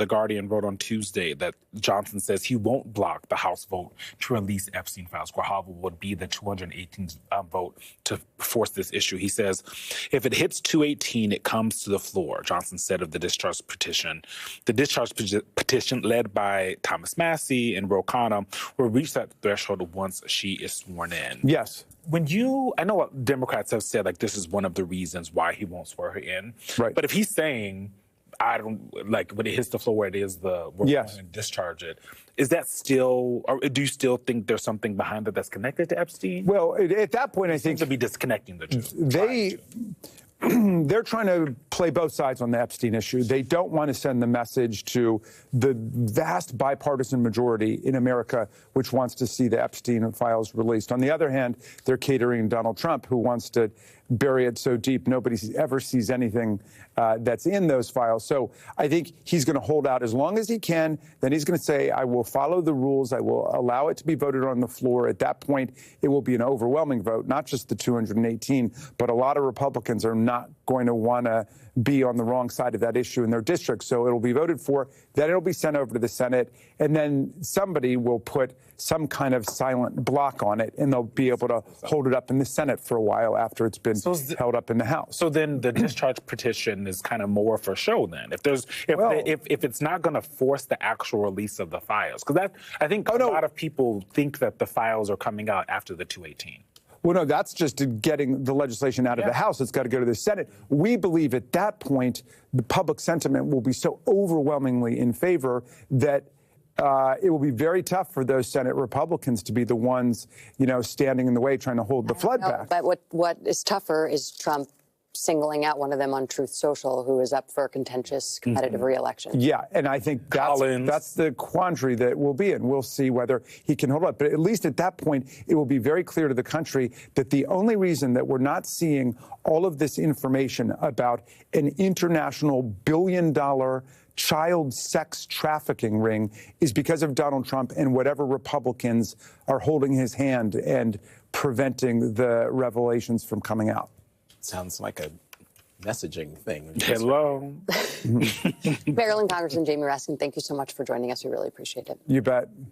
The Guardian wrote on Tuesday that Johnson says he won't block the House vote to release Epstein files. Grijalva would be the 218th vote to force this issue. He says if it hits 218, it comes to the floor, Johnson said of the discharge petition. The discharge petition led by Thomas Massie and Ro Khanna will reach that threshold once she is sworn in. Yes. I know what Democrats have said, like this is one of the reasons why he won't swear her in. Right. But if he's saying, I don't, like when it hits the floor where it is we're going to discharge it, is that still, or do you still think there's something behind it that's connected to Epstein? Well, at that point, I think to be disconnecting the two. They're trying to play both sides on the Epstein issue. They don't want to send the message to the vast bipartisan majority in America which wants to see the Epstein files released. On the other hand, they're catering Donald Trump, who wants to bury it so deep nobody ever sees anything that's in those files. So I think he's going to hold out as long as he can. Then he's going to say, I will follow the rules. I will allow it to be voted on the floor. At that point, it will be an overwhelming vote, not just the 218, but a lot of Republicans are not going to want to be on the wrong side of that issue in their district. So it'll be voted for, then it'll be sent over to the Senate, and then somebody will put some kind of silent block on it, and they'll be able to hold it up in the Senate for a while after it's been held up in the House. So then the discharge petition is kind of more for show then. If it's not going to force the actual release of the files, because I think a lot of people think that the files are coming out after the 218. Well, no, that's just getting the legislation out of the House. It's got to go to the Senate. We believe at that point, the public sentiment will be so overwhelmingly in favor that it will be very tough for those Senate Republicans to be the ones, standing in the way, trying to hold the flood back. But what is tougher is Trump singling out one of them on Truth Social, who is up for a contentious competitive reelection. Yeah, and I think that's the quandary that we'll be in. We'll see whether he can hold up. But at least at that point, it will be very clear to the country that the only reason that we're not seeing all of this information about an international billion-dollar child sex trafficking ring is because of Donald Trump and whatever Republicans are holding his hand and preventing the revelations from coming out. Sounds like a messaging thing. Hello. Maryland Congressman Jamie Raskin, thank you so much for joining us. We really appreciate it. You bet.